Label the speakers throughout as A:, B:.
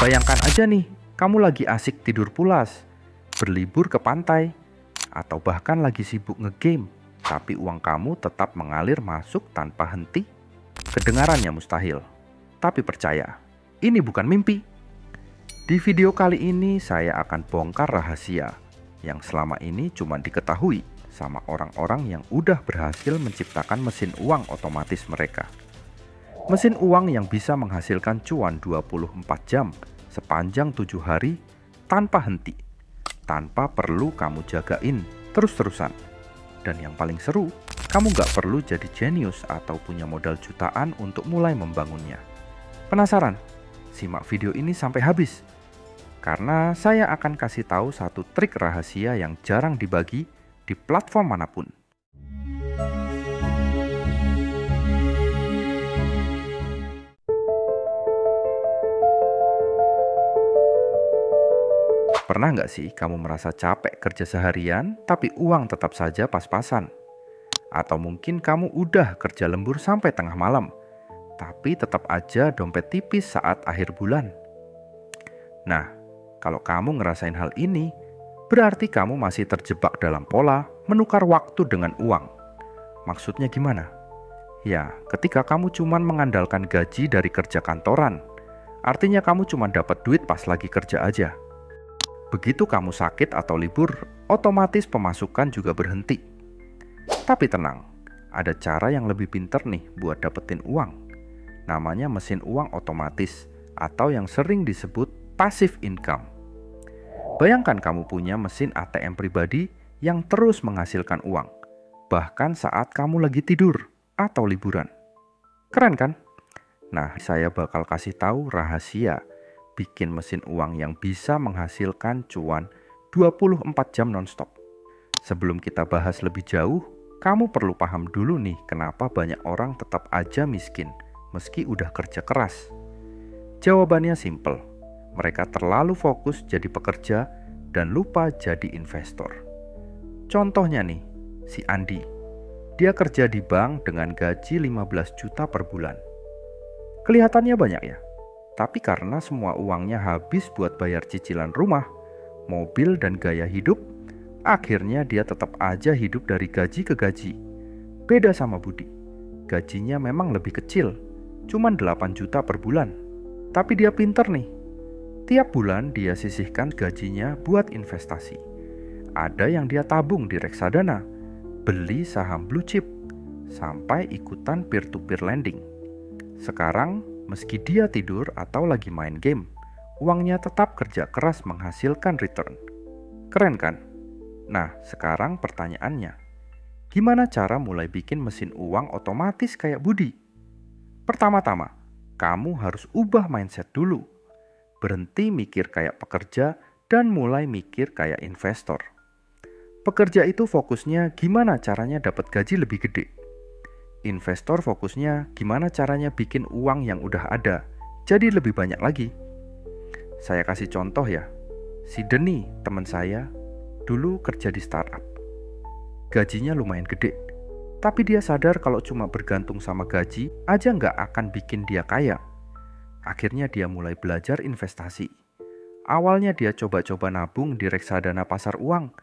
A: Bayangkan aja nih, kamu lagi asik tidur pulas, berlibur ke pantai, atau bahkan lagi sibuk ngegame, tapi uang kamu tetap mengalir masuk tanpa henti. Kedengarannya mustahil, tapi percaya, ini bukan mimpi. Di video kali ini saya akan bongkar rahasia yang selama ini cuma diketahui sama orang-orang yang udah berhasil menciptakan mesin uang otomatis mereka. Mesin uang yang bisa menghasilkan cuan 24 jam sepanjang 7 hari tanpa henti, tanpa perlu kamu jagain terus-terusan. Dan yang paling seru, kamu gak perlu jadi jenius atau punya modal jutaan untuk mulai membangunnya. Penasaran? Simak video ini sampai habis, karena saya akan kasih tahu satu trik rahasia yang jarang dibagi di platform manapun. Pernah nggak sih kamu merasa capek kerja seharian, tapi uang tetap saja pas-pasan? Atau mungkin kamu udah kerja lembur sampai tengah malam, tapi tetap aja dompet tipis saat akhir bulan? Nah, kalau kamu ngerasain hal ini, berarti kamu masih terjebak dalam pola menukar waktu dengan uang. Maksudnya gimana? Ya, ketika kamu cuma mengandalkan gaji dari kerja kantoran, artinya kamu cuma dapat duit pas lagi kerja aja. Begitu kamu sakit atau libur, otomatis pemasukan juga berhenti. Tapi tenang, ada cara yang lebih pintar nih buat dapetin uang. Namanya mesin uang otomatis atau yang sering disebut passive income. Bayangkan kamu punya mesin ATM pribadi yang terus menghasilkan uang, bahkan saat kamu lagi tidur atau liburan. Keren kan? Nah, saya bakal kasih tahu rahasia bikin mesin uang yang bisa menghasilkan cuan 24 jam nonstop. Sebelum kita bahas lebih jauh, kamu perlu paham dulu nih kenapa banyak orang tetap aja miskin meski udah kerja keras. Jawabannya simple. Mereka terlalu fokus jadi pekerja dan lupa jadi investor. Contohnya nih, si Andi. Dia kerja di bank dengan gaji 15 juta per bulan. Kelihatannya banyak ya? Tapi karena semua uangnya habis buat bayar cicilan rumah, mobil, dan gaya hidup, akhirnya dia tetap aja hidup dari gaji ke gaji. Beda sama Budi. Gajinya memang lebih kecil, cuman 8 juta per bulan. Tapi dia pinter nih. Tiap bulan dia sisihkan gajinya buat investasi. Ada yang dia tabung di reksadana, beli saham blue chip, sampai ikutan peer-to-peer lending. Sekarang, meski dia tidur atau lagi main game, uangnya tetap kerja keras menghasilkan return. Keren kan? Nah, sekarang pertanyaannya, gimana cara mulai bikin mesin uang otomatis kayak Budi? Pertama-tama, kamu harus ubah mindset dulu. Berhenti mikir kayak pekerja dan mulai mikir kayak investor. Pekerja itu fokusnya gimana caranya dapat gaji lebih gede. Investor fokusnya gimana caranya bikin uang yang udah ada jadi lebih banyak lagi. Saya kasih contoh ya. Si Denny, teman saya, dulu kerja di startup. Gajinya lumayan gede, tapi dia sadar kalau cuma bergantung sama gaji aja nggak akan bikin dia kaya. Akhirnya dia mulai belajar investasi. Awalnya dia coba-coba nabung di reksadana pasar uang.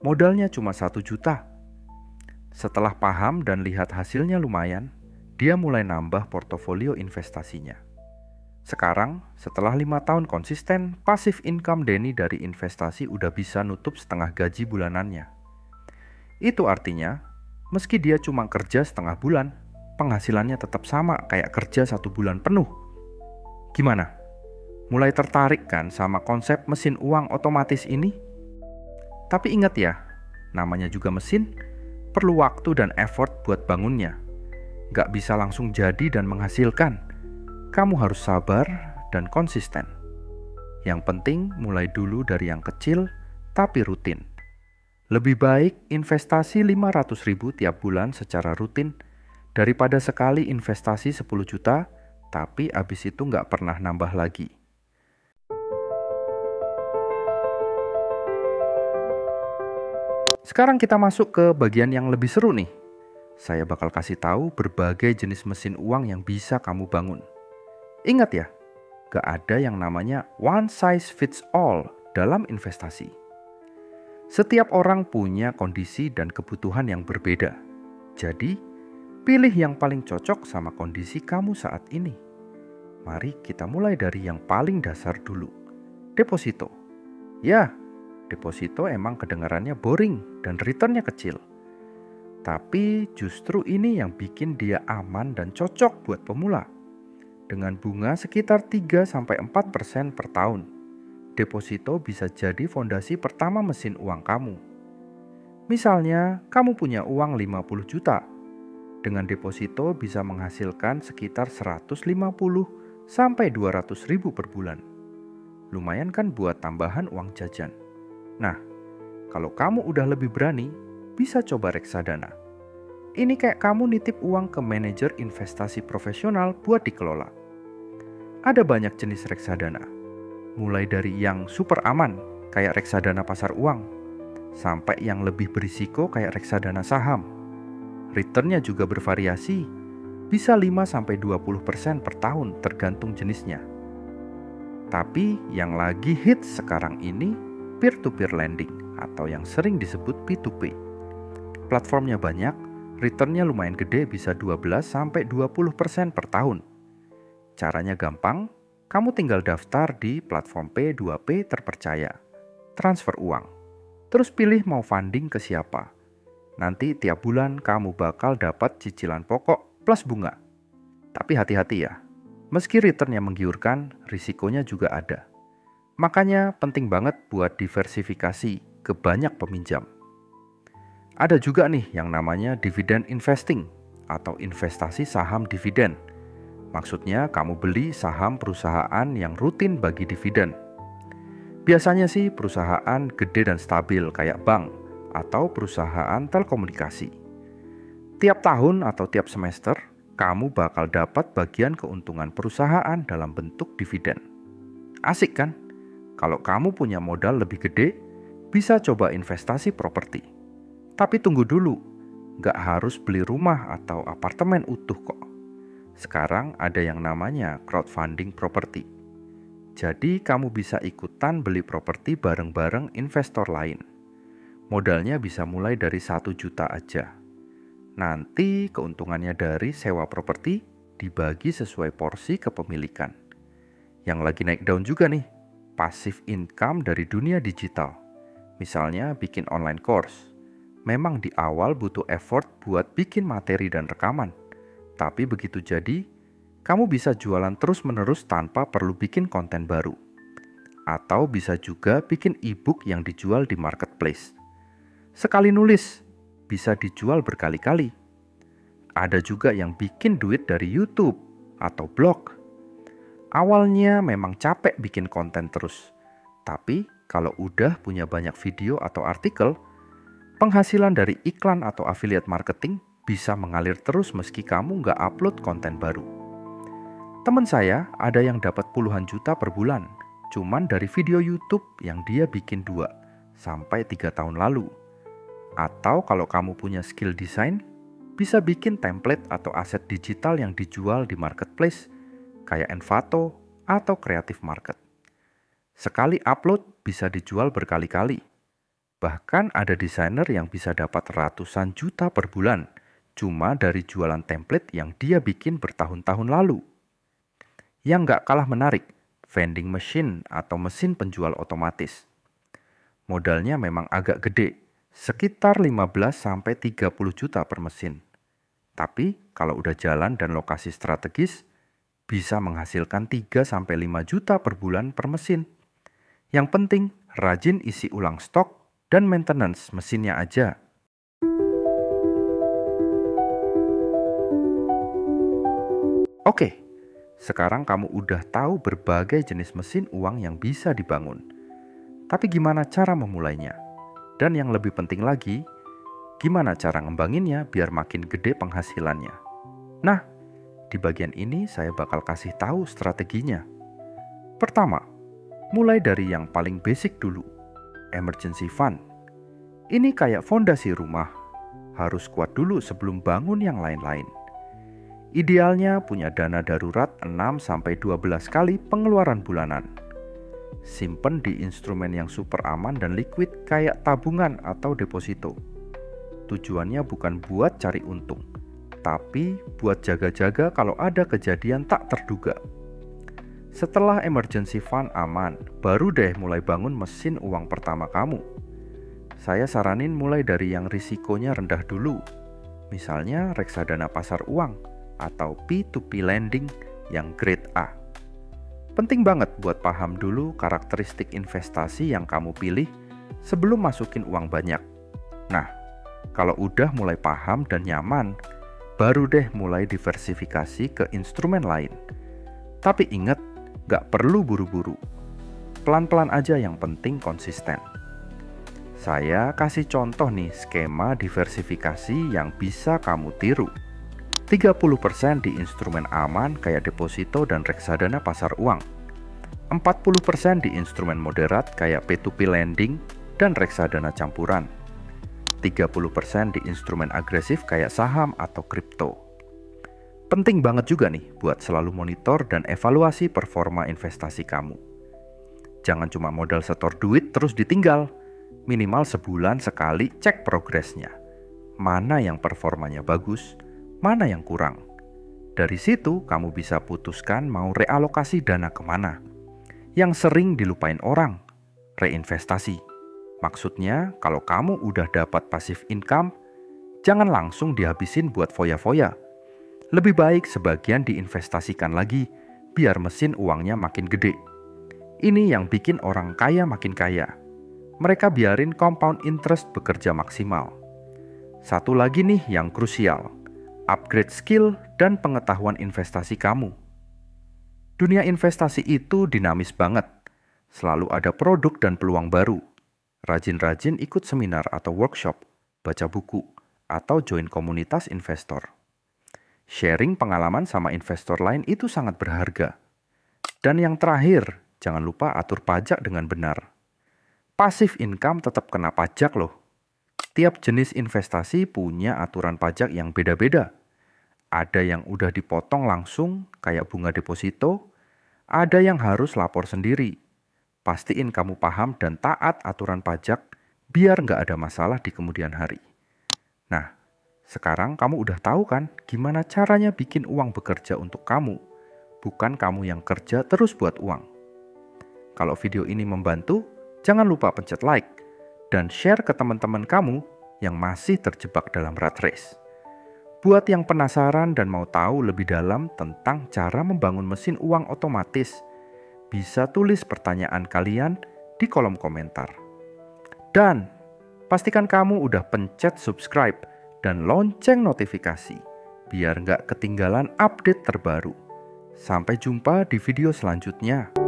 A: Modalnya cuma 1 juta. Setelah paham dan lihat hasilnya lumayan, dia mulai nambah portofolio investasinya. Sekarang, setelah 5 tahun konsisten, passive income Denny dari investasi udah bisa nutup setengah gaji bulanannya. Itu artinya, meski dia cuma kerja setengah bulan, penghasilannya tetap sama kayak kerja 1 bulan penuh. Gimana? Mulai tertarik kan sama konsep mesin uang otomatis ini? Tapi ingat ya, namanya juga mesin, perlu waktu dan effort buat bangunnya. Gak bisa langsung jadi dan menghasilkan. Kamu harus sabar dan konsisten. Yang penting mulai dulu dari yang kecil tapi rutin. Lebih baik investasi 500.000 tiap bulan secara rutin daripada sekali investasi 10 juta tapi abis itu gak pernah nambah lagi. Sekarang kita masuk ke bagian yang lebih seru nih. Saya bakal kasih tahu berbagai jenis mesin uang yang bisa kamu bangun. Ingat ya, gak ada yang namanya one size fits all dalam investasi. Setiap orang punya kondisi dan kebutuhan yang berbeda. Jadi, pilih yang paling cocok sama kondisi kamu saat ini. Mari kita mulai dari yang paling dasar dulu. Deposito. Ya, deposito emang kedengarannya boring dan returnnya kecil. Tapi justru ini yang bikin dia aman dan cocok buat pemula. Dengan bunga sekitar 3-4% per tahun, deposito bisa jadi fondasi pertama mesin uang kamu. Misalnya, kamu punya uang 50 juta. Dengan deposito bisa menghasilkan sekitar 150-200 ribu per bulan. Lumayan kan buat tambahan uang jajan. Nah, kalau kamu udah lebih berani, bisa coba reksadana. Ini kayak kamu nitip uang ke manajer investasi profesional buat dikelola. Ada banyak jenis reksadana, mulai dari yang super aman kayak reksadana pasar uang, sampai yang lebih berisiko kayak reksadana saham. Returnnya juga bervariasi, bisa 5-20% per tahun tergantung jenisnya. Tapi yang lagi hits sekarang ini peer-to-peer lending atau yang sering disebut P2P. Platformnya banyak, returnnya lumayan gede, bisa 12-20% per tahun. Caranya gampang, kamu tinggal daftar di platform P2P terpercaya, transfer uang. Terus pilih mau funding ke siapa. Nanti tiap bulan kamu bakal dapat cicilan pokok plus bunga. Tapi hati-hati ya, meski returnnya menggiurkan, risikonya juga ada. Makanya penting banget buat diversifikasi ke banyak peminjam. Ada juga nih yang namanya dividend investing atau investasi saham dividen. Maksudnya kamu beli saham perusahaan yang rutin bagi dividen. Biasanya sih perusahaan gede dan stabil kayak bank atau perusahaan telekomunikasi. Tiap tahun atau tiap semester, kamu bakal dapat bagian keuntungan perusahaan dalam bentuk dividen. Asik kan? Kalau kamu punya modal lebih gede, bisa coba investasi properti. Tapi tunggu dulu, nggak harus beli rumah atau apartemen utuh kok. Sekarang ada yang namanya crowdfunding properti. Jadi kamu bisa ikutan beli properti bareng-bareng investor lain. Modalnya bisa mulai dari 1 juta aja. Nanti keuntungannya dari sewa properti dibagi sesuai porsi kepemilikan. Yang lagi naik daun juga nih, passive income dari dunia digital. Misalnya bikin online course. Memang di awal butuh effort buat bikin materi dan rekaman. Tapi begitu jadi, kamu bisa jualan terus-menerus tanpa perlu bikin konten baru. Atau bisa juga bikin e-book yang dijual di marketplace. Sekali nulis, bisa dijual berkali-kali. Ada juga yang bikin duit dari YouTube atau blog. Awalnya memang capek bikin konten terus. Tapi kalau udah punya banyak video atau artikel, penghasilan dari iklan atau affiliate marketing bisa mengalir terus meski kamu nggak upload konten baru. Teman saya ada yang dapat puluhan juta per bulan, cuman dari video YouTube yang dia bikin 2-3 tahun lalu. Atau kalau kamu punya skill desain, bisa bikin template atau aset digital yang dijual di marketplace, kayak Envato atau Creative Market. Sekali upload bisa dijual berkali-kali. Bahkan ada desainer yang bisa dapat ratusan juta per bulan cuma dari jualan template yang dia bikin bertahun-tahun lalu. Yang nggak kalah menarik, vending machine atau mesin penjual otomatis. Modalnya memang agak gede, sekitar 15-30 juta per mesin. Tapi kalau udah jalan dan lokasi strategis, bisa menghasilkan 3-5 juta per bulan per mesin. Yang penting, rajin isi ulang stok dan maintenance mesinnya aja. Oke, sekarang kamu udah tahu berbagai jenis mesin uang yang bisa dibangun. Tapi gimana cara memulainya? Dan yang lebih penting lagi, gimana cara ngembanginnya biar makin gede penghasilannya? Nah, di bagian ini saya bakal kasih tahu strateginya. Pertama, mulai dari yang paling basic dulu. Emergency fund. Ini kayak fondasi rumah, harus kuat dulu sebelum bangun yang lain-lain. Idealnya punya dana darurat 6-12 kali pengeluaran bulanan. Simpen di instrumen yang super aman dan liquid kayak tabungan atau deposito. Tujuannya bukan buat cari untung, tapi buat jaga-jaga kalau ada kejadian tak terduga. Setelah emergency fund aman, baru deh mulai bangun mesin uang pertama kamu. Saya saranin mulai dari yang risikonya rendah dulu, misalnya reksadana pasar uang atau P2P lending yang grade A. Penting banget buat paham dulu karakteristik investasi yang kamu pilih sebelum masukin uang banyak. Nah, kalau udah mulai paham dan nyaman, baru deh mulai diversifikasi ke instrumen lain. Tapi ingat, gak perlu buru-buru. Pelan-pelan aja, yang penting konsisten. Saya kasih contoh nih skema diversifikasi yang bisa kamu tiru. 30% di instrumen aman kayak deposito dan reksadana pasar uang. 40% di instrumen moderat kayak P2P lending dan reksadana campuran. 30% di instrumen agresif kayak saham atau kripto. Penting banget juga nih buat selalu monitor dan evaluasi performa investasi kamu. Jangan cuma modal setor duit terus ditinggal. Minimal sebulan sekali cek progresnya. Mana yang performanya bagus, mana yang kurang. Dari situ kamu bisa putuskan mau realokasi dana kemana. Yang sering dilupain orang, reinvestasi. Maksudnya kalau kamu udah dapat passive income, jangan langsung dihabisin buat foya-foya. Lebih baik sebagian diinvestasikan lagi, biar mesin uangnya makin gede. Ini yang bikin orang kaya makin kaya. Mereka biarin compound interest bekerja maksimal. Satu lagi nih yang krusial, upgrade skill dan pengetahuan investasi kamu. Dunia investasi itu dinamis banget. Selalu ada produk dan peluang baru. Rajin-rajin ikut seminar atau workshop, baca buku, atau join komunitas investor. Sharing pengalaman sama investor lain itu sangat berharga. Dan yang terakhir, jangan lupa atur pajak dengan benar. Passive income tetap kena pajak loh. Tiap jenis investasi punya aturan pajak yang beda-beda. Ada yang udah dipotong langsung kayak bunga deposito, ada yang harus lapor sendiri. Pastiin kamu paham dan taat aturan pajak biar nggak ada masalah di kemudian hari. Nah, sekarang kamu udah tahu kan gimana caranya bikin uang bekerja untuk kamu, bukan kamu yang kerja terus buat uang. Kalau video ini membantu, jangan lupa pencet like dan share ke teman-teman kamu yang masih terjebak dalam rat race. Buat yang penasaran dan mau tahu lebih dalam tentang cara membangun mesin uang otomatis, bisa tulis pertanyaan kalian di kolom komentar. Dan pastikan kamu udah pencet subscribe dan lonceng notifikasi, biar nggak ketinggalan update terbaru. Sampai jumpa di video selanjutnya.